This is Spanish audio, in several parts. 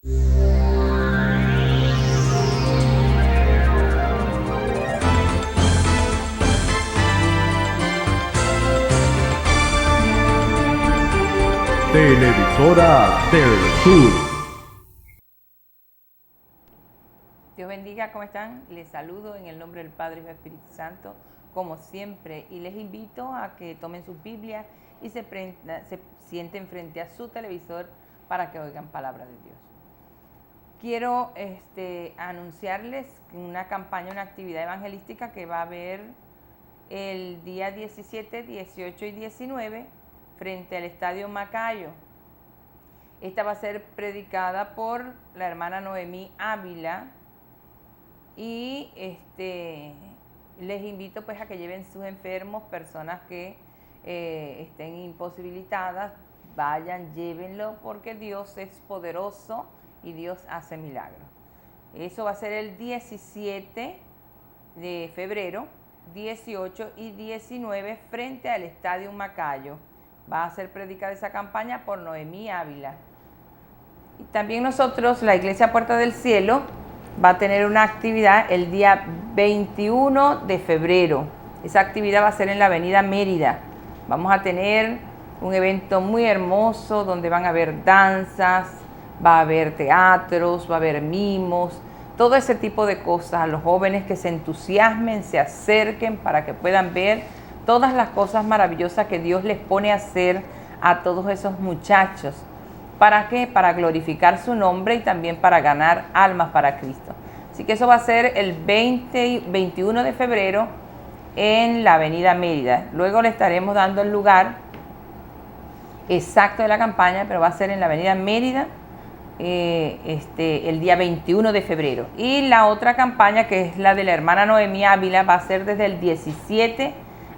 Televisora del Sur. Dios bendiga, ¿cómo están? Les saludo en el nombre del Padre y del Espíritu Santo, como siempre, y les invito a que tomen sus Biblias y se sienten frente a su televisor para que oigan palabra de Dios. Quiero anunciarles una campaña, una actividad evangelística que va a haber el día 17, 18 y 19 frente al Estadio Macayo. Esta va a ser predicada por la hermana Noemí Ávila y les invito pues a que lleven sus enfermos, personas que estén imposibilitadas, vayan, llévenlo, porque Dios es poderoso y Dios hace milagros. Eso va a ser el 17 de febrero, 18 y 19 frente al Estadio Macayo. Va a ser predicada esa campaña por Noemí Ávila. Y también nosotros, la Iglesia Puerta del Cielo, va a tener una actividad el día 21 de febrero. Esa actividad va a ser en la Avenida Mérida. Vamos a tener un evento muy hermoso donde van a haber danzas, va a haber teatros, va a haber mimos, todo ese tipo de cosas. A los jóvenes que se entusiasmen, se acerquen para que puedan ver todas las cosas maravillosas que Dios les pone a hacer a todos esos muchachos. ¿Para qué? Para glorificar su nombre y también para ganar almas para Cristo. Así que eso va a ser el 20 y 21 de febrero en la Avenida Mérida. Luego le estaremos dando el lugar exacto de la campaña, pero va a ser en la Avenida Mérida el día 21 de febrero. Y la otra campaña, que es la de la hermana Noemí Ávila, va a ser desde el 17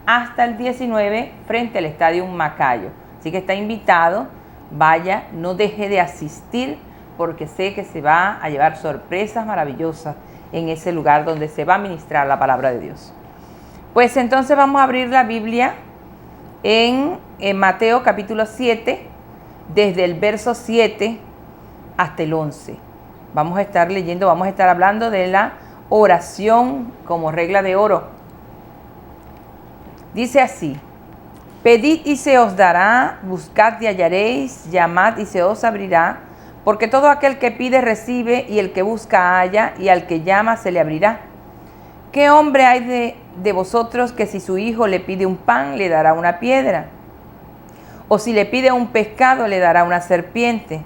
hasta el 19 frente al Estadio Macayo. Así que está invitado, vaya, no deje de asistir, porque sé que se va a llevar sorpresas maravillosas en ese lugar donde se va a ministrar la palabra de Dios. Pues entonces vamos a abrir la Biblia en Mateo capítulo 7, desde el verso 7 hasta el 11. Vamos a estar leyendo, vamos a estar hablando de la oración como regla de oro. Dice así: pedid y se os dará, buscad y hallaréis, llamad y se os abrirá, porque todo aquel que pide recibe, y el que busca halla, y al que llama se le abrirá. ¿Qué hombre hay de vosotros que si su hijo le pide un pan, le dará una piedra? ¿O si le pide un pescado, le dará una serpiente?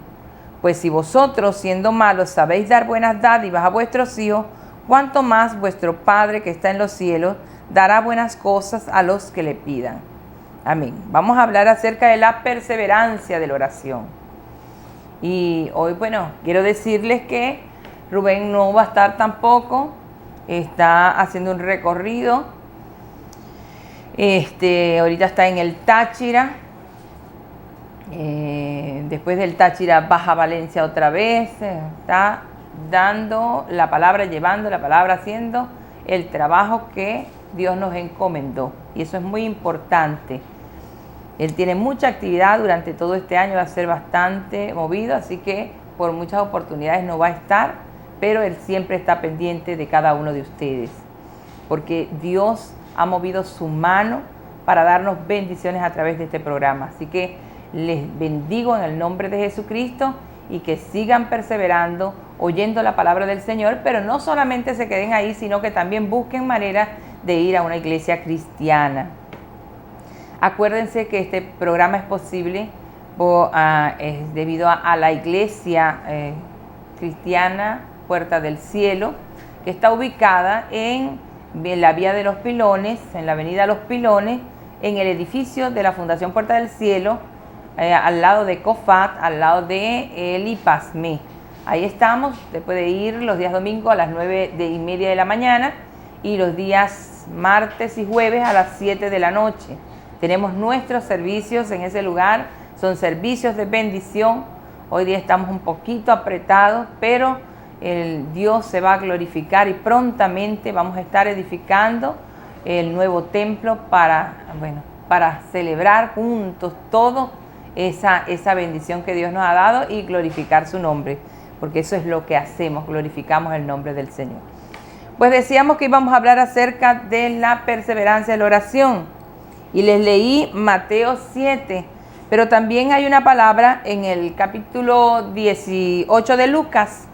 Pues si vosotros, siendo malos, sabéis dar buenas dádivas a vuestros hijos, ¿cuánto más vuestro Padre que está en los cielos dará buenas cosas a los que le pidan? Amén. Vamos a hablar acerca de la perseverancia de la oración. Y hoy, bueno, quiero decirles que Rubén no va a estar tampoco. Está haciendo un recorrido. Ahorita está en el Táchira. Después del Táchira baja a Valencia otra vez. Está dando la palabra, llevando la palabra, haciendo el trabajo que Dios nos encomendó. Y eso es muy importante. Él tiene mucha actividad durante todo este año, va a ser bastante movido, así que por muchas oportunidades no va a estar, pero Él siempre está pendiente de cada uno de ustedes, porque Dios ha movido su mano para darnos bendiciones a través de este programa. Así que les bendigo en el nombre de Jesucristo y que sigan perseverando, oyendo la palabra del Señor, pero no solamente se queden ahí, sino que también busquen maneras de ir a una iglesia cristiana. Acuérdense que este programa es posible debido a la iglesia cristiana Puerta del Cielo, que está ubicada en la Vía de los Pilones, en la Avenida Los Pilones, en el edificio de la Fundación Puerta del Cielo, al lado de COFAT, al lado de el IPASME. Ahí estamos. Usted puede ir los días domingos a las 9:30 de la mañana y los días martes y jueves a las 7 de la noche. Tenemos nuestros servicios en ese lugar, son servicios de bendición. Hoy día estamos un poquito apretados, pero el Dios se va a glorificar y prontamente vamos a estar edificando el nuevo templo para celebrar juntos todo esa bendición que Dios nos ha dado y glorificar su nombre. porque eso es lo que hacemos, glorificamos el nombre del Señor. Pues decíamos que íbamos a hablar acerca de la perseverancia de la oración, y les leí Mateo 7, pero también hay una palabra en el capítulo 18 de Lucas,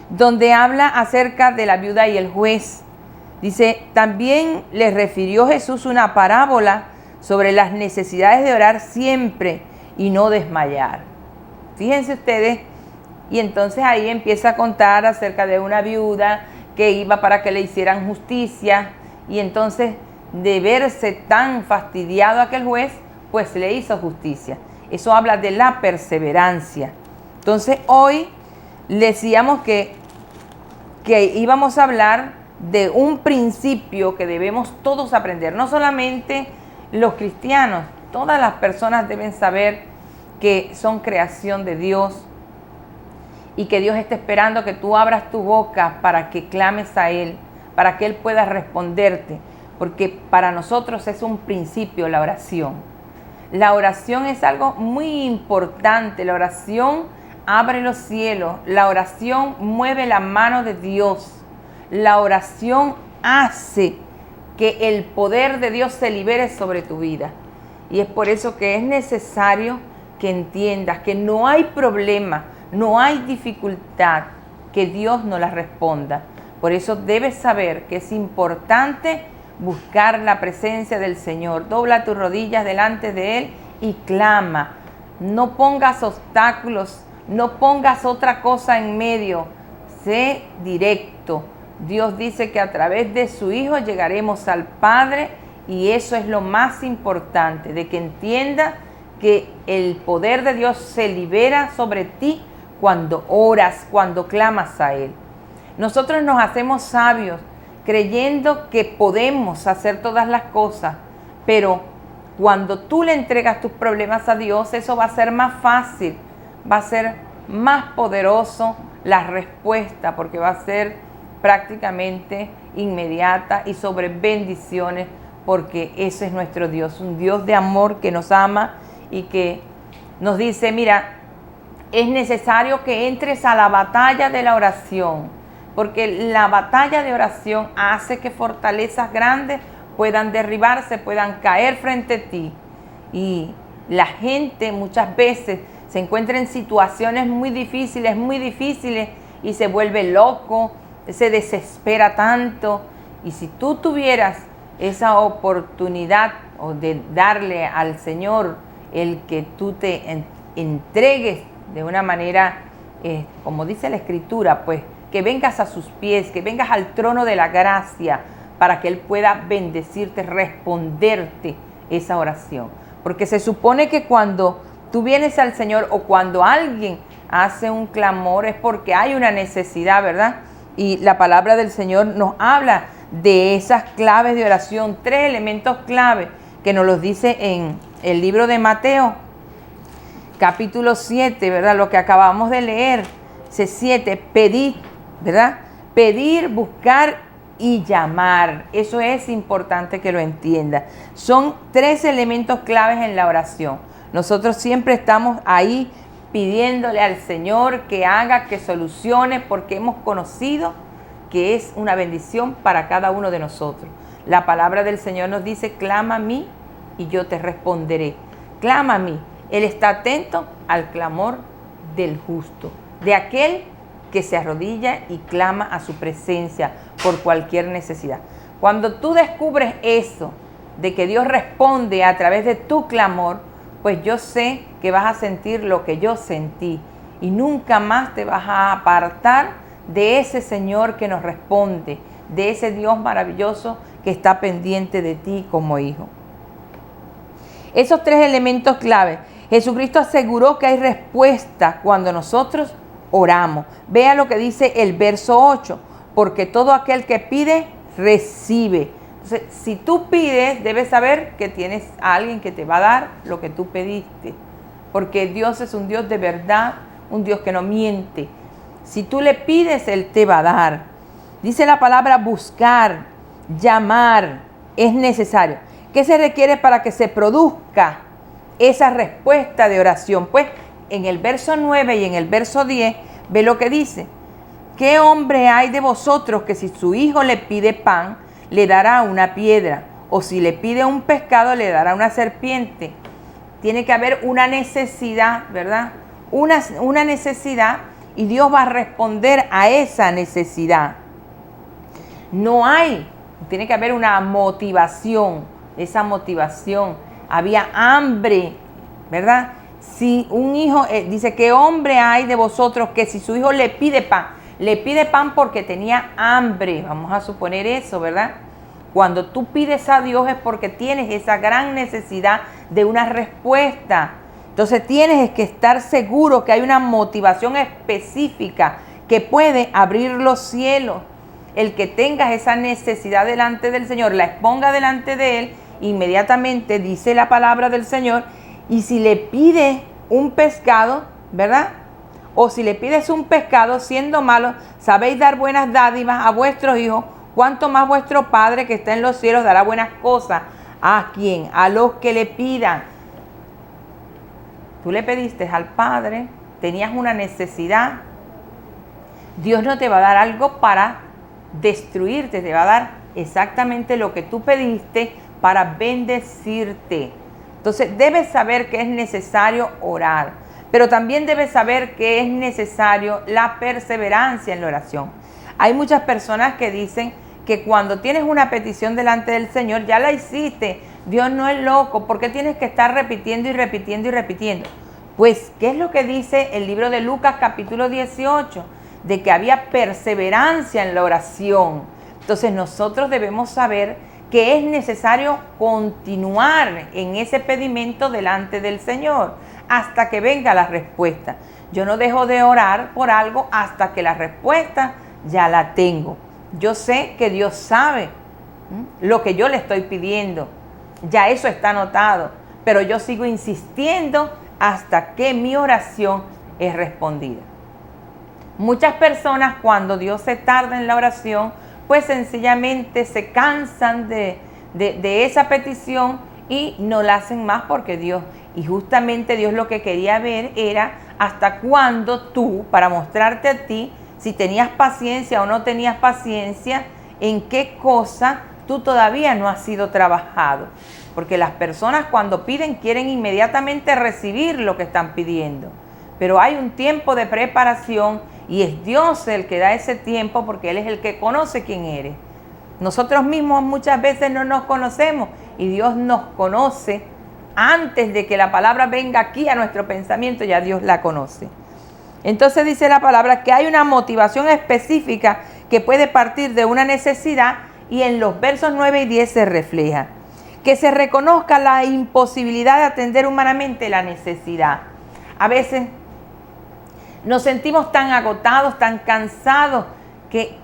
donde habla acerca de la viuda y el juez. Dice, también les refirió Jesús una parábola sobre las necesidades de orar siempre y no desmayar. Fíjense ustedes, y entonces ahí empieza a contar acerca de una viuda que iba para que le hicieran justicia, y entonces de verse tan fastidiado aquel juez, pues le hizo justicia. Eso habla de la perseverancia. Entonces hoy decíamos que íbamos a hablar de un principio que debemos todos aprender, no solamente los cristianos, todas las personas deben saber que son creación de Dios y que Dios está esperando que tú abras tu boca para que clames a Él, para que Él pueda responderte, porque para nosotros es un principio la oración. La oración es algo muy importante, la oración abre los cielos, la oración mueve la mano de Dios. La oración hace que el poder de Dios se libere sobre tu vida. Y es por eso que es necesario que entiendas que no hay problema, no hay dificultad que Dios no la responda. Por eso debes saber que es importante buscar la presencia del Señor. Dobla tus rodillas delante de Él y clama. No pongas obstáculos, no pongas otra cosa en medio. Sé directo. Dios dice que a través de su Hijo llegaremos al Padre, y eso es lo más importante, de que entienda que el poder de Dios se libera sobre ti cuando oras, cuando clamas a Él. Nosotros nos hacemos sabios creyendo que podemos hacer todas las cosas, pero cuando tú le entregas tus problemas a Dios, eso va a ser más fácil, va a ser más poderoso la respuesta, porque va a ser prácticamente inmediata y sobre bendiciones, porque ese es nuestro Dios, un Dios de amor que nos ama y que nos dice, mira, es necesario que entres a la batalla de la oración, porque la batalla de oración hace que fortalezas grandes puedan derribarse, puedan caer frente a ti. Y la gente muchas veces se encuentra en situaciones muy difíciles y se vuelve loco, se desespera tanto. Y si tú tuvieras esa oportunidad o de darle al Señor el que tú te entregues de una manera, como dice la Escritura, pues que vengas a sus pies, que vengas al trono de la gracia para que Él pueda bendecirte, responderte esa oración. Porque se supone que cuando tú vienes al Señor o cuando alguien hace un clamor es porque hay una necesidad, ¿verdad? Y la palabra del Señor nos habla de esas claves de oración, 3 elementos clave que nos los dice en el libro de Mateo, capítulo 7, ¿verdad? Lo que acabamos de leer, dice 7, pedir, ¿verdad? Pedir, buscar y llamar. Eso es importante que lo entienda. Son 3 elementos claves en la oración. Nosotros siempre estamos ahí pidiéndole al Señor que haga, que solucione, porque hemos conocido que es una bendición para cada uno de nosotros. La palabra del Señor nos dice, clama a mí y yo te responderé. Clama a mí. Él está atento al clamor del justo, de aquel que se arrodilla y clama a su presencia por cualquier necesidad. Cuando tú descubres eso, de que Dios responde a través de tu clamor, pues yo sé que vas a sentir lo que yo sentí y nunca más te vas a apartar de ese Señor que nos responde, de ese Dios maravilloso que está pendiente de ti como hijo. Esos 3 elementos clave. Jesucristo aseguró que hay respuesta cuando nosotros oramos. Vea lo que dice el verso 8, porque todo aquel que pide, recibe. Entonces, si tú pides, debes saber que tienes a alguien que te va a dar lo que tú pediste, porque Dios es un Dios de verdad, un Dios que no miente. Si tú le pides, Él te va a dar. Dice la palabra buscar, llamar, es necesario. ¿Qué se requiere para que se produzca esa respuesta de oración? Pues en el verso 9 y en el verso 10 Ve lo que dice. ¿Qué hombre hay de vosotros que si su hijo le pide pan, le dará una piedra? O si le pide un pescado, le dará una serpiente. Tiene que haber una necesidad, ¿verdad? Una necesidad, y Dios va a responder a esa necesidad. No hay, tiene que haber una motivación. Esa motivación, había hambre, ¿verdad? Si un hijo, dice, ¿qué hombre hay de vosotros que si su hijo le pide pan porque tenía hambre? Vamos a suponer eso, ¿verdad? Cuando tú pides a Dios es porque tienes esa gran necesidad de una respuesta. Entonces tienes que estar seguro que hay una motivación específica que puede abrir los cielos. El que tengas esa necesidad delante del Señor, la exponga delante de Él, inmediatamente dice la palabra del Señor. Y si le pide un pescado, ¿verdad? O si le pides un pescado, siendo malo, sabéis dar buenas dádivas a vuestros hijos, cuánto más vuestro Padre que está en los cielos dará buenas cosas. ¿A quién? A los que le pidan. Tú le pediste al Padre, tenías una necesidad. Dios no te va a dar algo para destruirte, te va a dar exactamente lo que tú pediste para bendecirte. Entonces debes saber que es necesario orar, pero también debes saber que es necesario la perseverancia en la oración. Hay muchas personas que dicen que cuando tienes una petición delante del Señor, ya la hiciste. Dios no es loco, ¿por qué tienes que estar repitiendo y repitiendo y repitiendo? Pues, ¿qué es lo que dice el libro de Lucas capítulo 18? De que había perseverancia en la oración. Entonces nosotros debemos saber que es necesario continuar en ese pedimento delante del Señor hasta que venga la respuesta. Yo no dejo de orar por algo hasta que la respuesta ya la tengo. Yo sé que Dios sabe lo que yo le estoy pidiendo. Ya eso está anotado, pero yo sigo insistiendo hasta que mi oración es respondida. Muchas personas, cuando Dios se tarda en la oración, pues sencillamente se cansan de esa petición y no la hacen más porque Dios, y justamente Dios lo que quería ver era hasta cuándo tú, para mostrarte a ti, si tenías paciencia o no tenías paciencia, en qué cosa tú todavía no has sido trabajado. Porque las personas cuando piden quieren inmediatamente recibir lo que están pidiendo. Pero hay un tiempo de preparación y es Dios el que da ese tiempo porque Él es el que conoce quién eres. Nosotros mismos muchas veces no nos conocemos y Dios nos conoce antes de que la palabra venga aquí a nuestro pensamiento, ya Dios la conoce. Entonces dice la palabra que hay una motivación específica que puede partir de una necesidad y en los versos 9 y 10 se refleja. Que se reconozca la imposibilidad de atender humanamente la necesidad. A veces nos sentimos tan agotados, tan cansados, que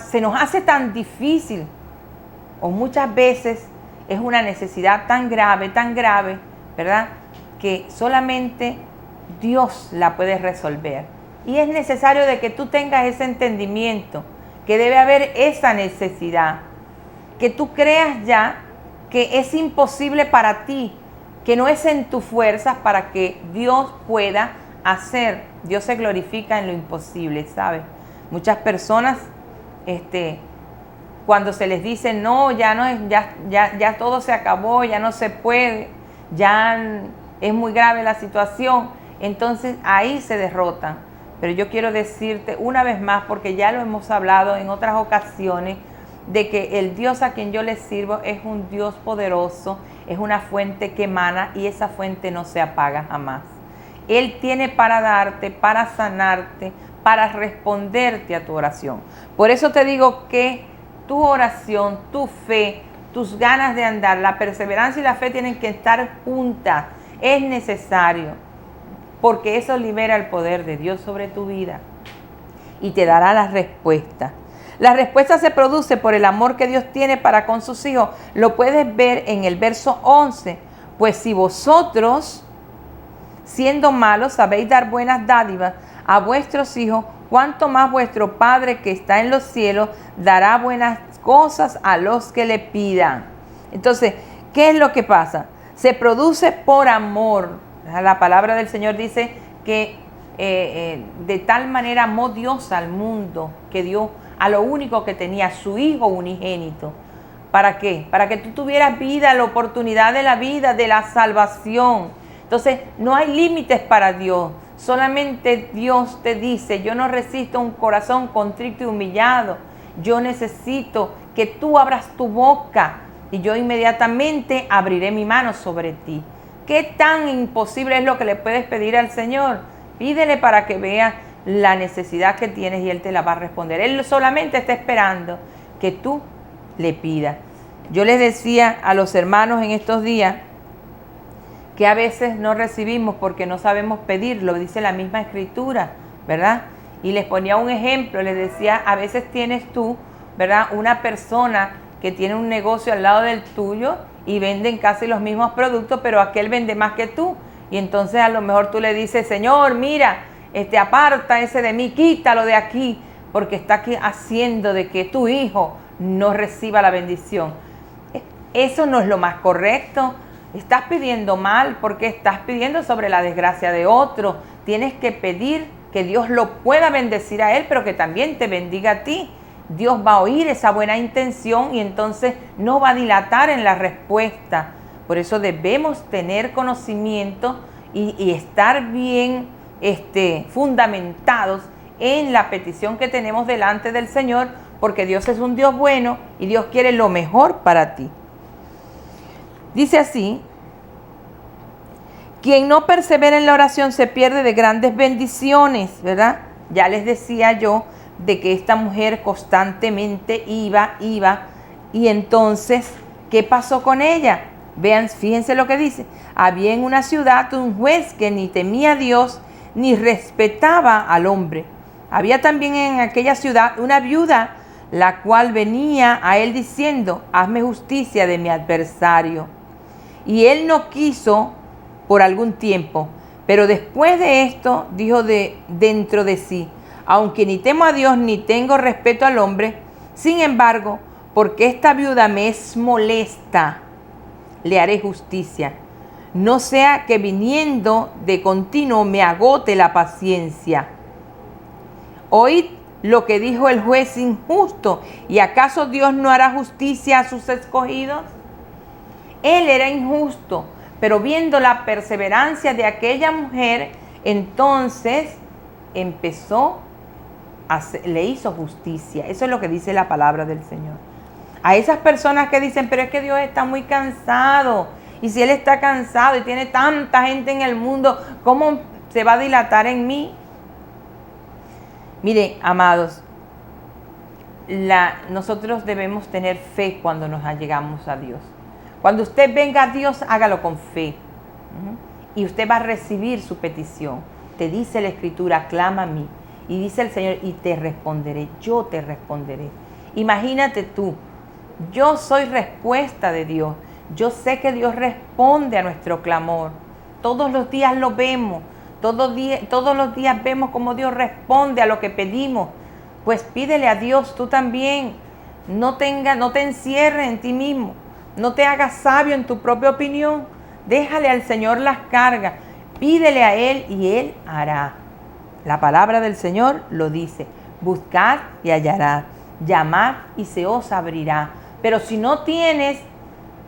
se nos hace tan difícil. O muchas veces es una necesidad tan grave, ¿verdad? Que solamente Dios la puede resolver. Y es necesario de que tú tengas ese entendimiento, que debe haber esa necesidad, que tú creas ya que es imposible para ti, que no es en tus fuerzas para que Dios pueda hacer. Dios se glorifica en lo imposible, ¿sabes? Muchas personas, cuando se les dice no, ya todo se acabó, ya no se puede, ya es muy grave la situación, entonces ahí se derrotan. Pero yo quiero decirte una vez más, porque ya lo hemos hablado en otras ocasiones, de que el Dios a quien yo le sirvo es un Dios poderoso, es una fuente que emana y esa fuente no se apaga jamás. Él tiene para darte, para sanarte, para responderte a tu oración. Por eso te digo que tu oración, tu fe, tus ganas de andar, la perseverancia y la fe tienen que estar juntas. Es necesario, porque eso libera el poder de Dios sobre tu vida y te dará la respuesta. La respuesta se produce por el amor que Dios tiene para con sus hijos. Lo puedes ver en el verso 11. Pues si vosotros, siendo malos, sabéis dar buenas dádivas a vuestros hijos, cuánto más vuestro Padre que está en los cielos dará buenas cosas a los que le pidan. Entonces, ¿qué es lo que pasa? Se produce por amor. La palabra del Señor dice que de tal manera amó Dios al mundo que dio a lo único que tenía, su Hijo unigénito. ¿Para qué? Para que tú tuvieras vida, la oportunidad de la vida, de la salvación. Entonces, no hay límites para Dios. Solamente Dios te dice, yo no resisto un corazón contrito y humillado. Yo necesito que tú abras tu boca y yo inmediatamente abriré mi mano sobre ti. ¿Qué tan imposible es lo que le puedes pedir al Señor? Pídele para que vea la necesidad que tienes y Él te la va a responder. Él solamente está esperando que tú le pidas. Yo les decía a los hermanos en estos días que a veces no recibimos porque no sabemos pedir, lo dice la misma Escritura, ¿verdad? Y les ponía un ejemplo, les decía, a veces tienes tú, ¿verdad? Una persona que tiene un negocio al lado del tuyo y venden casi los mismos productos, pero aquel vende más que tú. Y entonces a lo mejor tú le dices, Señor, mira, aparta ese de mí, quítalo de aquí, porque está aquí haciendo de que tu hijo no reciba la bendición. Eso no es lo más correcto. Estás pidiendo mal porque estás pidiendo sobre la desgracia de otro. Tienes que pedir que Dios lo pueda bendecir a él, pero que también te bendiga a ti. Dios va a oír esa buena intención y entonces no va a dilatar en la respuesta. Por eso debemos tener conocimiento y estar bien fundamentados en la petición que tenemos delante del Señor, porque Dios es un Dios bueno y Dios quiere lo mejor para ti. Dice así, quien no persevera en la oración se pierde de grandes bendiciones, ¿verdad? Ya les decía yo de que esta mujer constantemente iba, y entonces, ¿qué pasó con ella? Vean, fíjense lo que dice. Había en una ciudad un juez que ni temía a Dios ni respetaba al hombre. Había también en aquella ciudad una viuda, la cual venía a él diciendo, hazme justicia de mi adversario. Y él no quiso por algún tiempo, pero después de esto dijo dentro de sí, aunque ni temo a Dios ni tengo respeto al hombre, sin embargo, porque esta viuda me es molesta, le haré justicia. No sea que viniendo de continuo me agote la paciencia. Oíd lo que dijo el juez injusto, ¿y acaso Dios no hará justicia a sus escogidos? Él era injusto, pero viendo la perseverancia de aquella mujer, entonces le hizo justicia. Eso es lo que dice la palabra del Señor. A esas personas que dicen, pero es que Dios está muy cansado, y si Él está cansado y tiene tanta gente en el mundo, ¿cómo se va a dilatar en mí? Mire, amados, nosotros debemos tener fe cuando nos allegamos a Dios. Cuando usted venga a Dios, hágalo con fe. Y usted va a recibir su petición. Te dice la Escritura, clama a mí. Y dice el Señor, y te responderé, yo te responderé. Imagínate tú, yo soy respuesta de Dios. Yo sé que Dios responde a nuestro clamor. Todos los días lo vemos. Todos los días vemos cómo Dios responde a lo que pedimos. Pues pídele a Dios tú también. No te encierres en ti mismo. No te hagas sabio en tu propia opinión. Déjale al Señor las cargas. Pídele a Él y Él hará. La palabra del Señor lo dice. Buscad y hallará. Llamad y se os abrirá. Pero si no tienes,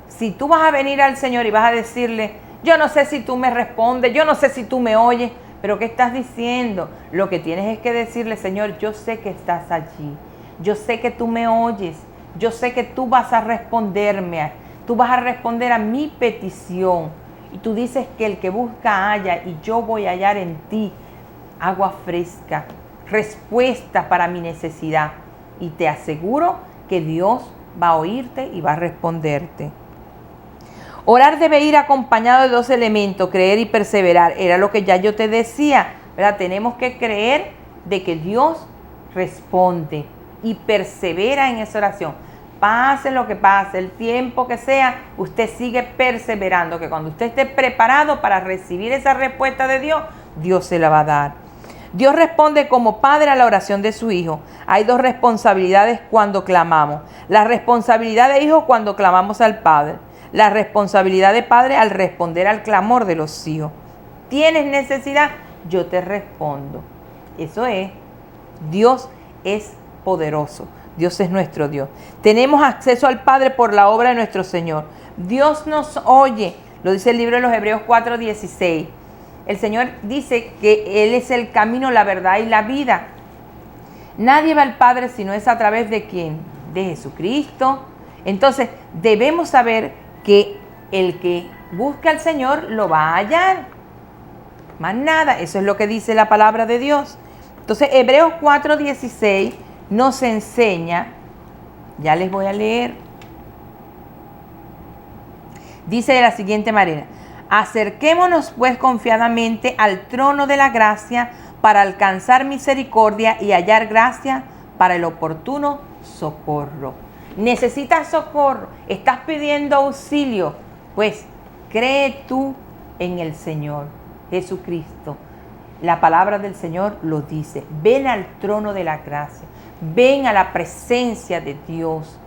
si tú vas a venir al Señor y vas a decirle, yo no sé si tú me respondes, yo no sé si tú me oyes, pero ¿qué estás diciendo? Lo que tienes es que decirle, Señor, yo sé que estás allí. Yo sé que tú me oyes. Yo sé que tú vas a responderme. Tú vas a responder a mi petición. Y tú dices que el que busca halla, y yo voy a hallar en ti agua fresca, respuesta para mi necesidad. Y te aseguro que Dios va a oírte y va a responderte. Orar debe ir acompañado de dos elementos, creer y perseverar. Era lo que ya yo te decía, ¿verdad? Tenemos que creer de que Dios responde y persevera en esa oración. Pase lo que pase, el tiempo que sea, usted sigue perseverando, que cuando usted esté preparado para recibir esa respuesta de Dios, Dios se la va a dar. Dios responde como padre a la oración de su hijo. Hay dos responsabilidades cuando clamamos. La responsabilidad de hijo cuando clamamos al Padre. La responsabilidad de padre al responder al clamor de los hijos. ¿Tienes necesidad? yo te respondo. Eso es, Dios es poderoso. Dios es nuestro Dios. Tenemos acceso al Padre por la obra de nuestro Señor. Dios nos oye. Lo dice el libro de los Hebreos 4:16. El Señor dice que Él es el camino, la verdad y la vida. Nadie va al Padre si no es a través de ¿quién? De Jesucristo. Entonces, debemos saber que el que busca al Señor lo va a hallar. Más nada, eso es lo que dice la palabra de Dios. Entonces, Hebreos 4:16 nos enseña, ya les voy a leer, dice de la siguiente manera: acerquémonos pues confiadamente al trono de la gracia para alcanzar misericordia y hallar gracia para el oportuno socorro. ¿Necesitas socorro? ¿Estás pidiendo auxilio? Pues cree tú en el Señor Jesucristo. La palabra del Señor lo dice. Ven al trono de la gracia. Ven a la presencia de Dios.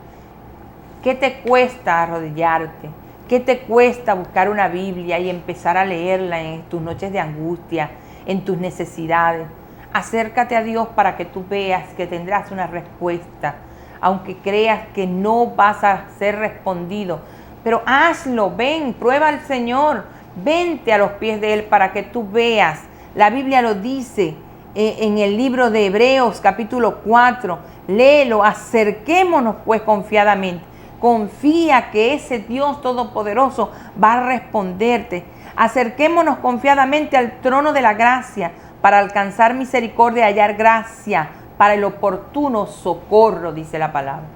¿Qué te cuesta arrodillarte? ¿Qué te cuesta buscar una Biblia y empezar a leerla en tus noches de angustia, en tus necesidades? Acércate a Dios para que tú veas que tendrás una respuesta, aunque creas que no vas a ser respondido. Pero hazlo, ven, prueba al Señor, vente a los pies de Él para que tú veas. La Biblia lo dice en el libro de Hebreos capítulo 4, léelo, acerquémonos pues confiadamente. Confía que ese Dios todopoderoso va a responderte. Acerquémonos confiadamente al trono de la gracia para alcanzar misericordia y hallar gracia para el oportuno socorro, dice la palabra.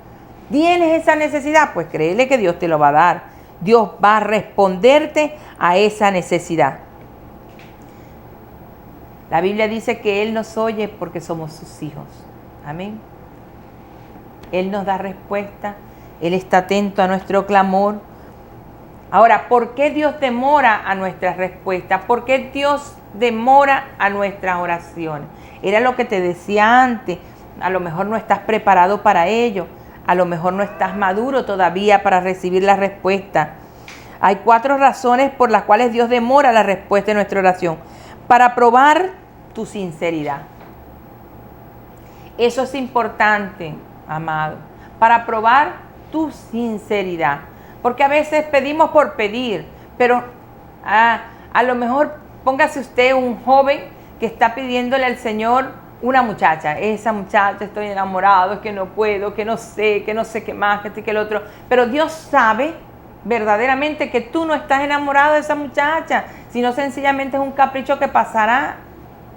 ¿Tienes esa necesidad? Pues créele que Dios te lo va a dar. Dios va a responderte a esa necesidad. La Biblia dice que Él nos oye porque somos sus hijos. Amén. Él nos da respuesta. Él está atento a nuestro clamor. Ahora, ¿por qué Dios demora a nuestras respuestas? ¿Por qué Dios demora a nuestras oraciones? Era lo que te decía antes. A lo mejor no estás preparado para ello. A lo mejor no estás maduro todavía para recibir la respuesta. Hay 4 razones por las cuales Dios demora la respuesta de nuestra oración. Para probar tu sinceridad. Eso es importante, amado. Para probar tu sinceridad, porque a veces pedimos por pedir, pero a lo mejor póngase usted un joven que está pidiéndole al Señor una muchacha, esa muchacha, estoy enamorado, es que no puedo, que no sé qué más, que el otro, pero Dios sabe verdaderamente que tú no estás enamorado de esa muchacha, sino sencillamente es un capricho que pasará.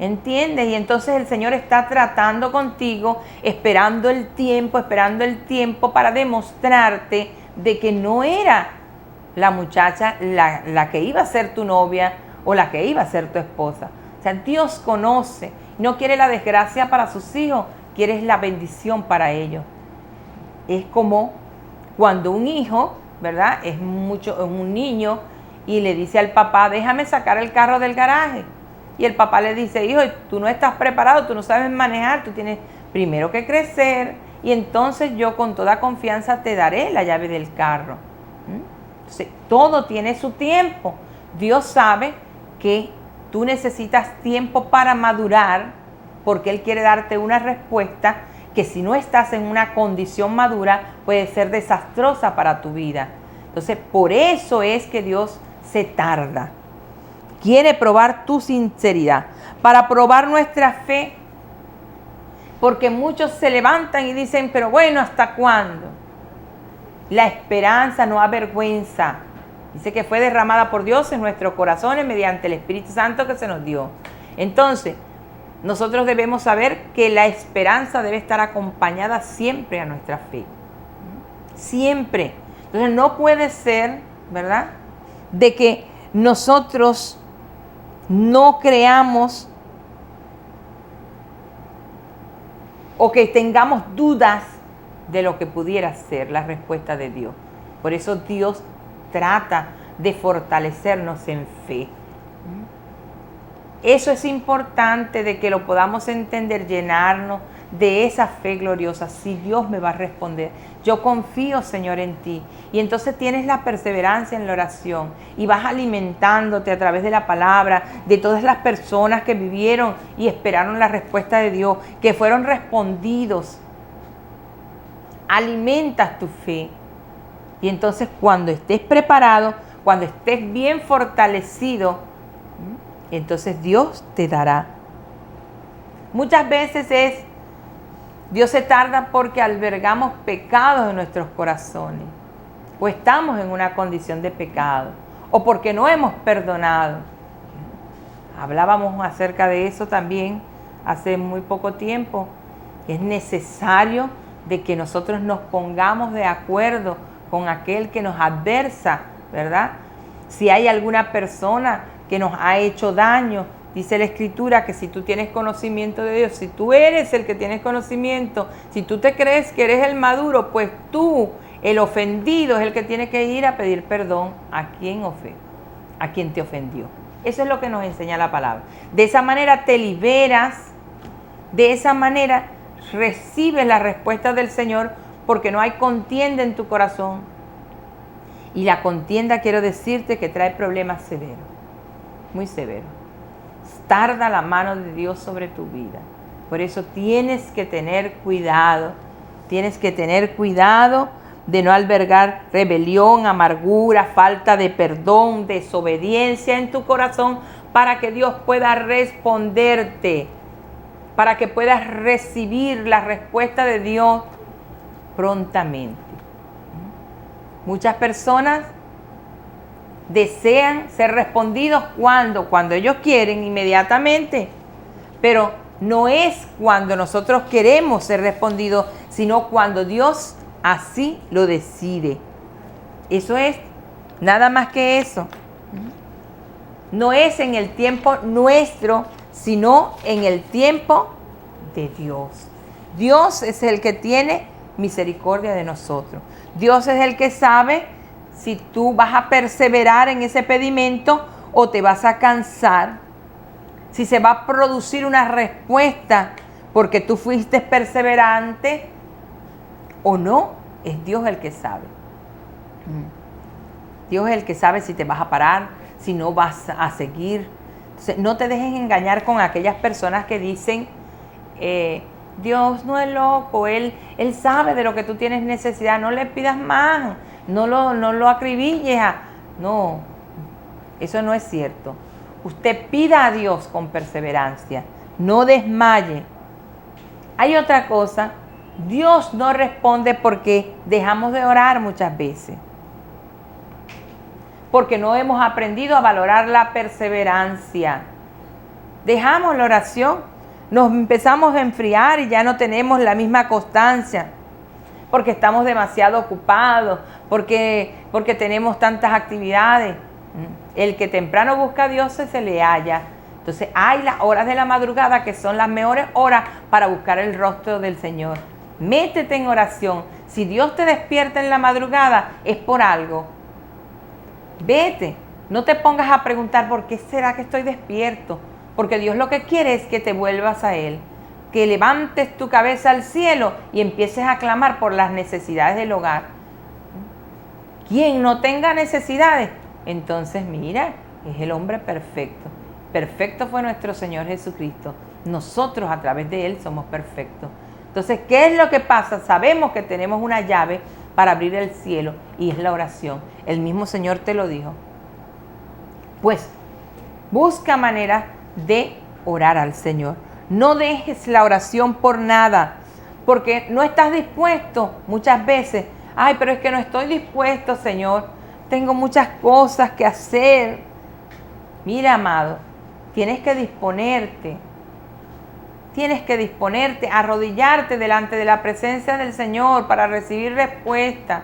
¿Entiendes? Y entonces el Señor está tratando contigo, esperando el tiempo para demostrarte de que no era la muchacha la que iba a ser tu novia o la que iba a ser tu esposa. O sea, Dios conoce, no quiere la desgracia para sus hijos, quiere la bendición para ellos. Es como cuando un hijo, ¿verdad? Es un niño y le dice al papá, déjame sacar el carro del garaje. Y el papá le dice, hijo, tú no estás preparado, tú no sabes manejar, tú tienes primero que crecer y entonces yo con toda confianza te daré la llave del carro. Entonces, todo tiene su tiempo. Dios sabe que tú necesitas tiempo para madurar porque Él quiere darte una respuesta que si no estás en una condición madura puede ser desastrosa para tu vida. Entonces, por eso es que Dios se tarda. Quiere probar tu sinceridad, para probar nuestra fe, porque muchos se levantan y dicen, pero bueno, ¿hasta cuándo? La esperanza no avergüenza. Dice que fue derramada por Dios en nuestros corazones mediante el Espíritu Santo que se nos dio. Entonces, nosotros debemos saber que la esperanza debe estar acompañada siempre a nuestra fe. Siempre. Entonces, no puede ser, ¿verdad?, de que nosotros no creamos o que tengamos dudas de lo que pudiera ser la respuesta de Dios. Por eso Dios trata de fortalecernos en fe. Eso es importante de que lo podamos entender, llenarnos de esa fe gloriosa. Si Dios me va a responder, yo confío, Señor, en ti. Y entonces tienes la perseverancia en la oración y vas alimentándote a través de la palabra, de todas las personas que vivieron y esperaron la respuesta de Dios, que fueron respondidos. Alimentas tu fe. Y entonces cuando estés preparado, cuando estés bien fortalecido, entonces Dios te dará. Muchas veces Dios se tarda porque albergamos pecados en nuestros corazones, o estamos en una condición de pecado, o porque no hemos perdonado. Hablábamos acerca de eso también hace muy poco tiempo. Es necesario de que nosotros nos pongamos de acuerdo con aquel que nos adversa, ¿verdad? Si hay alguna persona que nos ha hecho daño, dice la Escritura que si tú tienes conocimiento de Dios, si tú eres el que tienes conocimiento, si tú te crees que eres el maduro, pues tú, el ofendido, es el que tiene que ir a pedir perdón a quien te ofendió. Eso es lo que nos enseña la palabra. De esa manera te liberas, de esa manera recibes la respuesta del Señor, porque no hay contienda en tu corazón. Y la contienda, quiero decirte, que trae problemas severos, muy severos. Tarda la mano de Dios sobre tu vida. Por eso tienes que tener cuidado de no albergar rebelión, amargura, falta de perdón, desobediencia en tu corazón, para que Dios pueda responderte, para que puedas recibir la respuesta de Dios prontamente. Muchas personas desean ser respondidos cuando ellos quieren, inmediatamente, pero no es cuando nosotros queremos ser respondidos, sino cuando Dios así lo decide. Eso es, nada más que eso. No es en el tiempo nuestro, sino en el tiempo de Dios. Dios es el que tiene misericordia de nosotros. Dios es el que sabe si tú vas a perseverar en ese pedimento o te vas a cansar, si se va a producir una respuesta porque tú fuiste perseverante o no. Es Dios el que sabe. Dios es el que sabe si te vas a parar, si no vas a seguir. Entonces, no te dejes engañar con aquellas personas que dicen, Dios no es loco, Él sabe de lo que tú tienes necesidad, no le pidas más, no lo acribilles. No, eso no es cierto. Usted pida a Dios con perseverancia, no desmaye. Hay otra cosa, Dios no responde porque dejamos de orar muchas veces, porque no hemos aprendido a valorar la perseverancia. Dejamos la oración, nos empezamos a enfriar y ya no tenemos la misma constancia, porque estamos demasiado ocupados, porque tenemos tantas actividades. El que temprano busca a Dios se le halla. Entonces hay las horas de la madrugada que son las mejores horas para buscar el rostro del Señor. Métete en oración. Si Dios te despierta en la madrugada es por algo. Vete, no te pongas a preguntar por qué será que estoy despierto, porque Dios lo que quiere es que te vuelvas a Él, que levantes tu cabeza al cielo y empieces a clamar por las necesidades del hogar. Quien no tenga necesidades, entonces mira, es el hombre perfecto. Perfecto fue nuestro Señor Jesucristo. Nosotros a través de Él somos perfectos. Entonces, ¿qué es lo que pasa? Sabemos que tenemos una llave para abrir el cielo y es la oración. El mismo Señor te lo dijo. Pues, busca maneras de orar al Señor. No dejes la oración por nada, porque no estás dispuesto muchas veces. Ay, pero es que no estoy dispuesto, Señor. Tengo muchas cosas que hacer. Mira, amado, tienes que disponerte. Tienes que disponerte, arrodillarte delante de la presencia del Señor para recibir respuesta.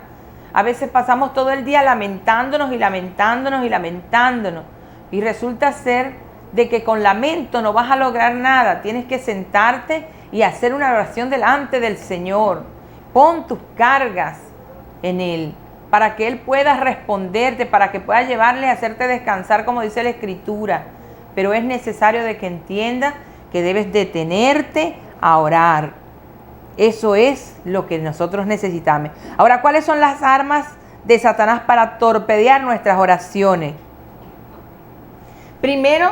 A veces pasamos todo el día lamentándonos y lamentándonos y lamentándonos. Y resulta ser de que con lamento no vas a lograr nada. Tienes que sentarte y hacer una oración delante del Señor. Pon tus cargas en Él para que Él pueda responderte, para que pueda llevarle a hacerte descansar, como dice la Escritura. Pero es necesario de que entiendas que debes detenerte a orar. Eso es lo que nosotros necesitamos. Ahora, ¿cuáles son las armas de Satanás para torpedear nuestras oraciones? Primero,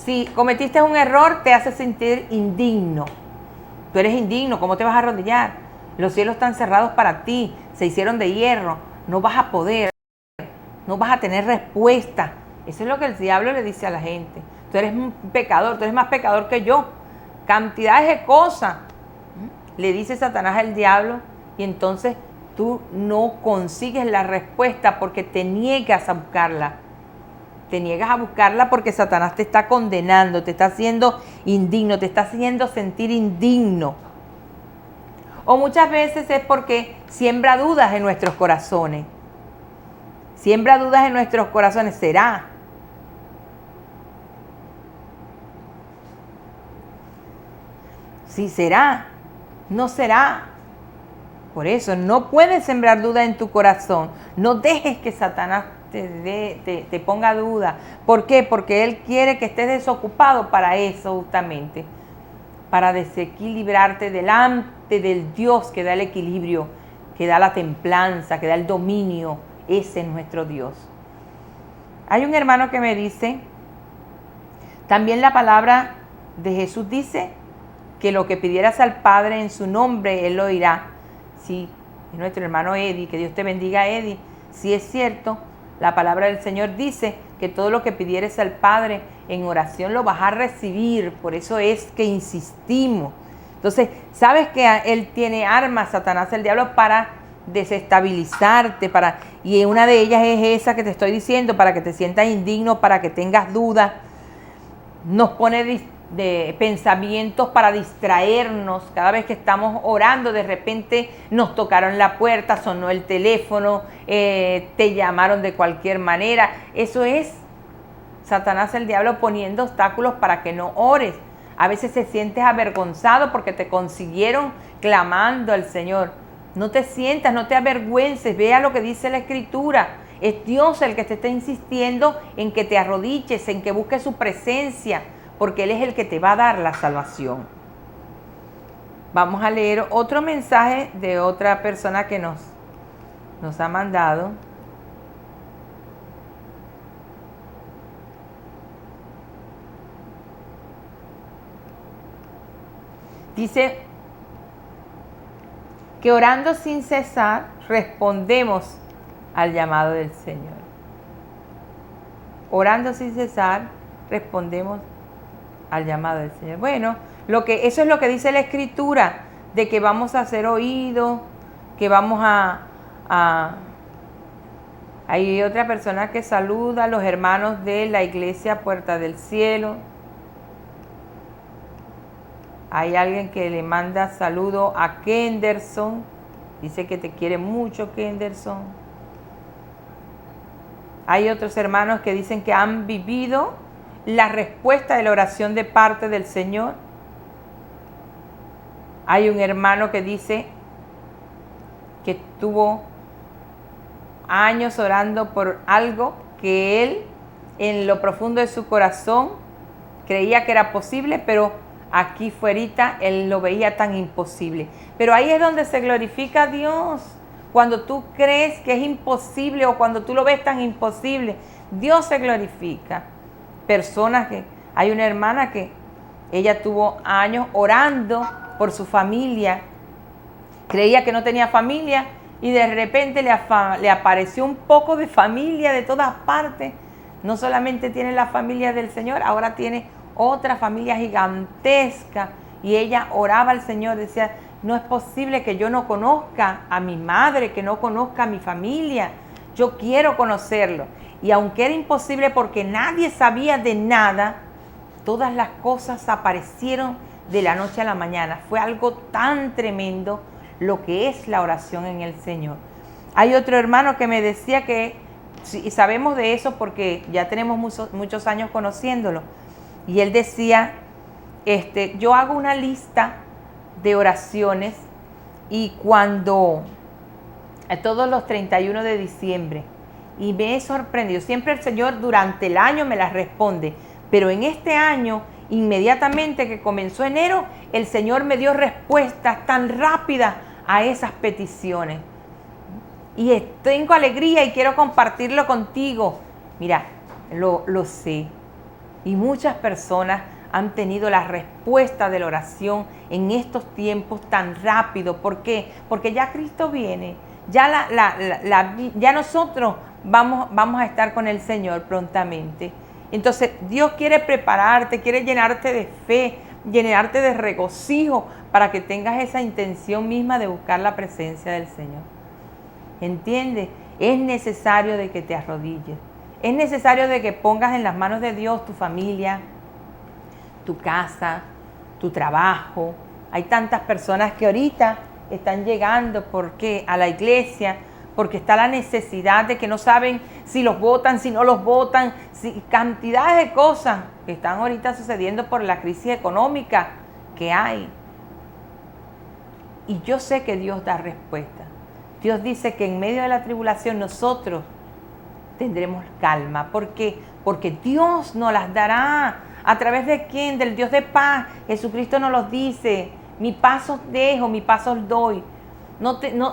si cometiste un error, te hace sentir indigno. Tú eres indigno, ¿cómo te vas a arrodillar? Los cielos están cerrados para ti, se hicieron de hierro, no vas a poder, no vas a tener respuesta. Eso es lo que el diablo le dice a la gente. Tú eres un pecador, tú eres más pecador que yo. Cantidades de cosas le dice Satanás al diablo, y entonces tú no consigues la respuesta porque te niegas a buscarla. Te niegas a buscarla porque Satanás te está condenando, te está haciendo indigno, te está haciendo sentir indigno. O muchas veces es porque siembra dudas en nuestros corazones. Siembra dudas en nuestros corazones. ¿Será? Sí, será. No será. Por eso no puedes sembrar duda en tu corazón. No dejes que Satanás te ponga duda. ¿Por qué? Porque él quiere que estés desocupado para eso justamente. Para desequilibrarte delante del Dios que da el equilibrio, que da la templanza, que da el dominio. Ese es nuestro Dios. Hay un hermano que me dice, también la palabra de Jesús dice que lo que pidieras al Padre en su nombre, Él lo dirá. Sí, es nuestro hermano Eddie, que Dios te bendiga, Eddie. Sí es cierto, la palabra del Señor dice que todo lo que pidieres al Padre en oración lo vas a recibir. Por eso es que insistimos. Entonces, sabes que Él tiene armas, Satanás, el diablo, para desestabilizarte, y una de ellas es esa que te estoy diciendo, para que te sientas indigno, para que tengas dudas. Nos pone de pensamientos para distraernos. Cada vez que estamos orando, de repente nos tocaron la puerta, sonó el teléfono, te llamaron de cualquier manera. Eso es Satanás, el diablo, poniendo obstáculos para que no ores. A veces te sientes avergonzado porque te consiguieron clamando al Señor. No te sientas, no te avergüences, vea lo que dice la Escritura. Es Dios el que te está insistiendo en que te arrodilles, en que busques su presencia, porque Él es el que te va a dar la salvación. Vamos a leer otro mensaje de otra persona que nos ha mandado. Dice que orando sin cesar respondemos al llamado del Señor. Orando sin cesar respondemos al llamado del Señor. Bueno, eso es lo que dice la Escritura, de que vamos a ser oídos, que vamos Hay otra persona que saluda a los hermanos de la iglesia Puerta del Cielo. Hay alguien que le manda saludo a Kenderson. Dice que te quiere mucho, Kenderson. Hay otros hermanos que dicen que han vivido la respuesta de la oración de parte del Señor. Hay un hermano que dice que tuvo años orando por algo que él, en lo profundo de su corazón, creía que era posible, pero aquí fuerita él lo veía tan imposible. Pero ahí es donde se glorifica a Dios. Cuando tú crees que es imposible o cuando tú lo ves tan imposible, Dios se glorifica. Hay una hermana que ella tuvo años orando por su familia, creía que no tenía familia y de repente le apareció un poco de familia de todas partes. No solamente tiene la familia del Señor, ahora tiene otra familia gigantesca, y ella oraba al Señor, decía, no es posible que yo no conozca a mi madre, que no conozca a mi familia, yo quiero conocerlo. Y aunque era imposible porque nadie sabía de nada, todas las cosas aparecieron de la noche a la mañana. Fue algo tan tremendo lo que es la oración en el Señor. Hay otro hermano que me decía que, y sabemos de eso porque ya tenemos muchos años conociéndolo, y él decía, yo hago una lista de oraciones, y todos los 31 de diciembre, y me he sorprendido, siempre el Señor durante el año me las responde, pero en este año inmediatamente que comenzó enero, el Señor me dio respuestas tan rápidas a esas peticiones. Y tengo alegría y quiero compartirlo contigo. Mira, lo sé. Y muchas personas han tenido la respuesta de la oración en estos tiempos tan rápido. ¿Por qué? Porque ya Cristo viene. Ya nosotros vamos a estar con el Señor prontamente. Entonces Dios quiere prepararte, quiere llenarte de fe, llenarte de regocijo para que tengas esa intención misma de buscar la presencia del Señor. ¿Entiendes? Es necesario de que te arrodilles. Es necesario de que pongas en las manos de Dios tu familia, tu casa, tu trabajo. Hay tantas personas que ahorita están llegando a la iglesia porque está la necesidad de que no saben si los votan, si no los votan, cantidades de cosas que están ahorita sucediendo por la crisis económica que hay. Y yo sé que Dios da respuesta. Dios dice que en medio de la tribulación nosotros tendremos calma. ¿Por qué? Porque Dios nos las dará. ¿A través de quién? Del Dios de paz. Jesucristo nos los dice. Mi paz os dejo, mi paz os doy.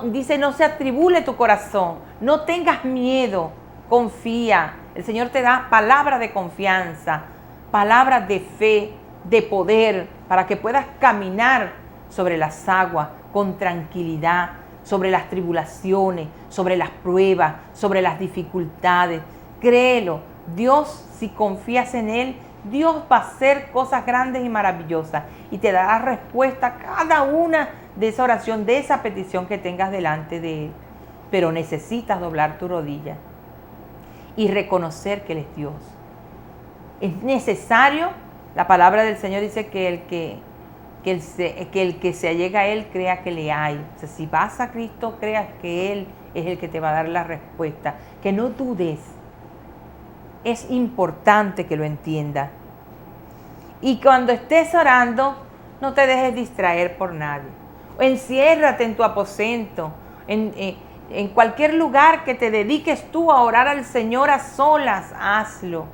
Dice, no se atribule tu corazón. No tengas miedo. Confía. El Señor te da palabras de confianza, palabras de fe, de poder, para que puedas caminar sobre las aguas con tranquilidad, sobre las tribulaciones, sobre las pruebas, sobre las dificultades. Créelo, Dios, si confías en Él, Dios va a hacer cosas grandes y maravillosas y te dará respuesta a cada una de esa oración, de esa petición que tengas delante de Él. Pero necesitas doblar tu rodilla y reconocer que Él es Dios. Es necesario, la palabra del Señor dice que el que se allega a Él crea que le hay. O sea, si vas a Cristo, creas que Él es el que te va a dar la respuesta. Que no dudes. Es importante que lo entiendas. Y cuando estés orando, no te dejes distraer por nadie. Enciérrate en tu aposento, en cualquier lugar que te dediques tú a orar al Señor a solas, hazlo,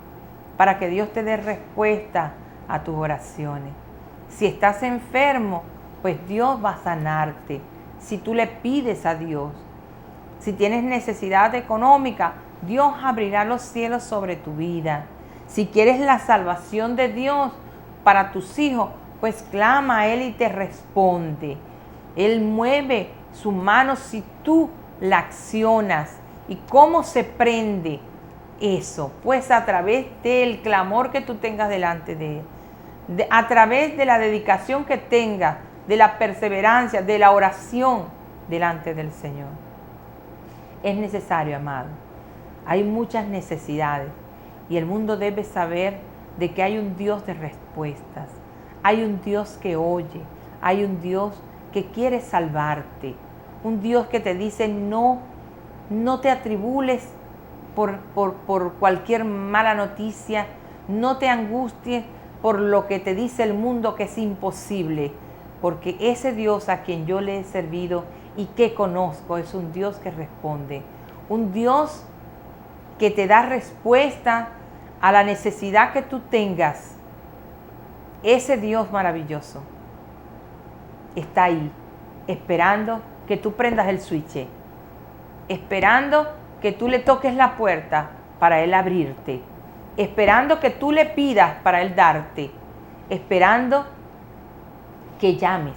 para que Dios te dé respuesta a tus oraciones. Si estás enfermo, pues Dios va a sanarte. Si tú le pides a Dios. Si tienes necesidad económica, Dios abrirá los cielos sobre tu vida. Si quieres la salvación de Dios para tus hijos, pues clama a Él y te responde. Él mueve su mano si tú la accionas. ¿Y cómo se prende eso? Pues a través del clamor que tú tengas delante de Él. A través de la dedicación que tengas, de la perseverancia, de la oración delante del Señor. Es necesario, amado. Hay muchas necesidades y el mundo debe saber de que hay un Dios de respuestas. Hay un Dios que oye, hay un Dios que quiere salvarte. Un Dios que te dice no te atribules por cualquier mala noticia, no te angusties por lo que te dice el mundo que es imposible, porque ese Dios a quien yo le he servido y que conozco es un Dios que responde, un Dios que te da respuesta a la necesidad que tú tengas. Ese Dios maravilloso está ahí, esperando que tú prendas el switch, esperando que tú le toques la puerta para Él abrirte, esperando que tú le pidas para Él darte, esperando que llames,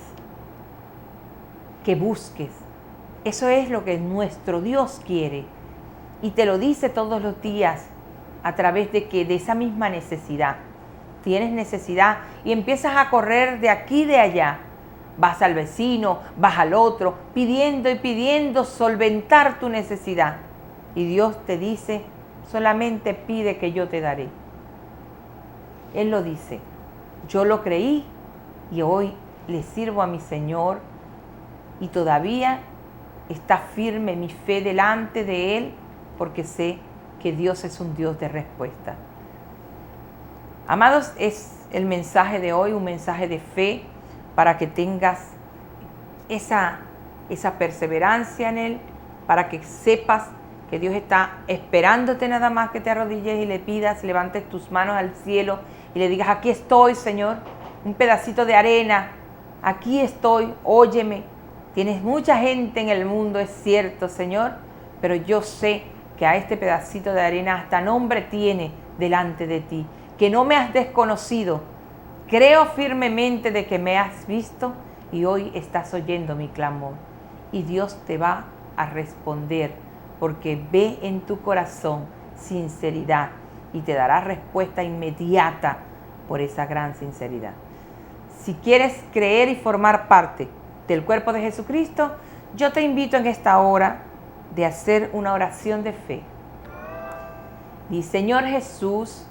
que busques. Eso es lo que nuestro Dios quiere y te lo dice todos los días a través de esa misma necesidad. Tienes necesidad y empiezas a correr de aquí y de allá. Vas al vecino, vas al otro, pidiendo y pidiendo solventar tu necesidad. Y Dios te dice, solamente pide que yo te daré. Él lo dice. Yo lo creí y hoy le sirvo a mi Señor y todavía está firme mi fe delante de Él porque sé que Dios es un Dios de respuesta. Amados, es el mensaje de hoy, un mensaje de fe para que tengas esa perseverancia en Él, para que sepas que Dios está esperándote nada más que te arrodilles y le pidas, levantes tus manos al cielo y le digas, aquí estoy, Señor, un pedacito de arena, aquí estoy, óyeme. Tienes mucha gente en el mundo, es cierto, Señor, pero yo sé que a este pedacito de arena hasta nombre tiene delante de ti, que no me has desconocido. Creo firmemente de que me has visto y hoy estás oyendo mi clamor. Y Dios te va a responder porque ve en tu corazón sinceridad y te dará respuesta inmediata por esa gran sinceridad. Si quieres creer y formar parte del cuerpo de Jesucristo, yo te invito en esta hora de hacer una oración de fe. Di, Señor Jesús,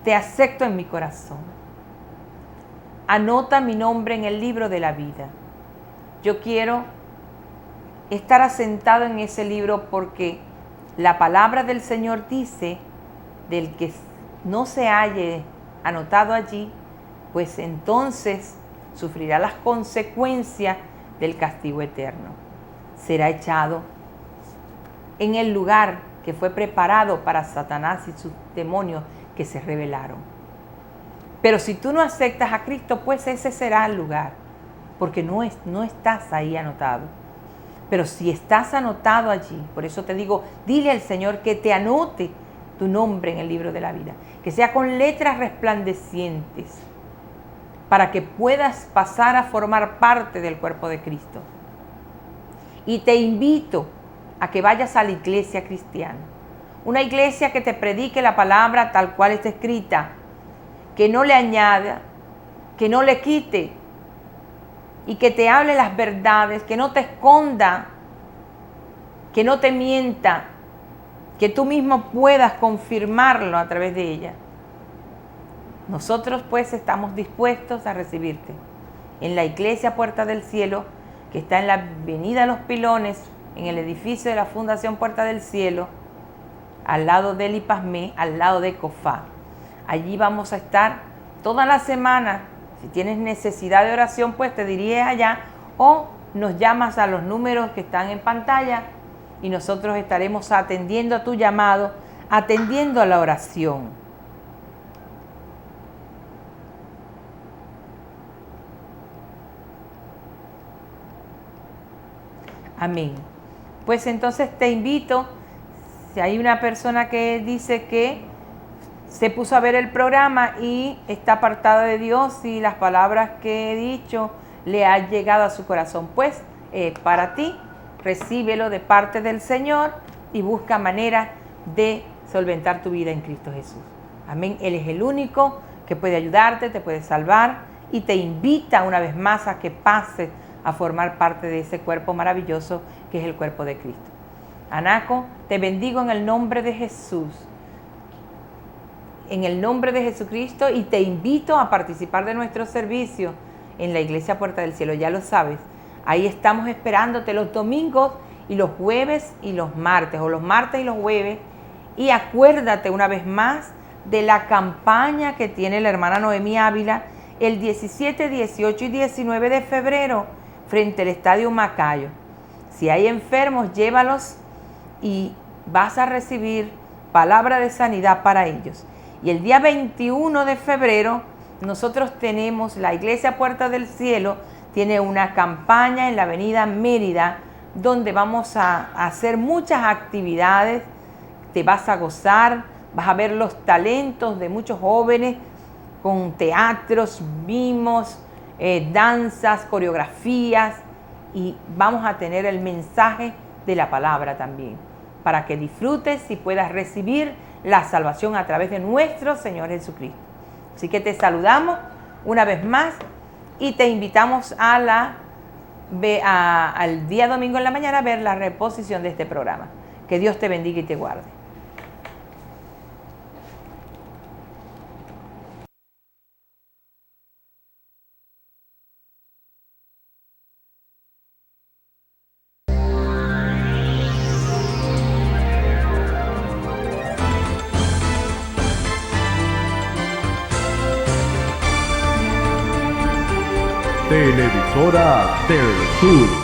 te acepto en mi corazón. Anota mi nombre en el libro de la vida. Yo quiero estar asentado en ese libro porque la palabra del Señor dice, del que no se halle anotado allí, pues entonces sufrirá las consecuencias del castigo eterno. Será echado en el lugar que fue preparado para Satanás y sus demonios que se rebelaron. Pero si tú no aceptas a Cristo, pues ese será el lugar, porque no estás ahí anotado. Pero si estás anotado allí, por eso te digo, dile al Señor que te anote tu nombre en el libro de la vida, que sea con letras resplandecientes, para que puedas pasar a formar parte del cuerpo de Cristo. Y te invito a que vayas a la iglesia cristiana, una iglesia que te predique la palabra tal cual está escrita, que no le añada, que no le quite, y que te hable las verdades, que no te esconda, que no te mienta, que tú mismo puedas confirmarlo a través de ella. Nosotros pues estamos dispuestos a recibirte en la iglesia Puerta del Cielo, que está en la avenida Los Pilones, en el edificio de la Fundación Puerta del Cielo, al lado del IPASME, al lado de COFA. Allí vamos a estar toda la semana. Si tienes necesidad de oración, pues te diriges allá o nos llamas a los números que están en pantalla y nosotros estaremos atendiendo a tu llamado, atendiendo a la oración. Amén. Pues entonces te invito, si hay una persona que dice que se puso a ver el programa y está apartada de Dios y las palabras que he dicho le han llegado a su corazón, pues para ti, recíbelo de parte del Señor y busca manera de solventar tu vida en Cristo Jesús. Amén. Él es el único que puede ayudarte, te puede salvar y te invita una vez más a que pases a formar parte de ese cuerpo maravilloso que es el cuerpo de Cristo. Anaco, te bendigo en el nombre de Jesús, en el nombre de Jesucristo, y te invito a participar de nuestro servicio en la Iglesia Puerta del Cielo. Ya lo sabes, ahí estamos esperándote los domingos y los jueves y los martes, o los martes y los jueves. Y acuérdate una vez más de la campaña que tiene la hermana Noemí Ávila el 17, 18 y 19 de febrero frente al Estadio Macayo. Si hay enfermos, llévalos y vas a recibir palabra de sanidad para ellos. Y el día 21 de febrero nosotros tenemos, la Iglesia Puerta del Cielo tiene una campaña en la avenida Mérida donde vamos a hacer muchas actividades. Te vas a gozar, vas a ver los talentos de muchos jóvenes con teatros, mimos, danzas, coreografías, y vamos a tener el mensaje de la palabra también, para que disfrutes y puedas recibir la salvación a través de nuestro Señor Jesucristo. Así que te saludamos una vez más y te invitamos al día domingo en la mañana a ver la reposición de este programa. Que Dios te bendiga y te guarde. Televisora del Sur.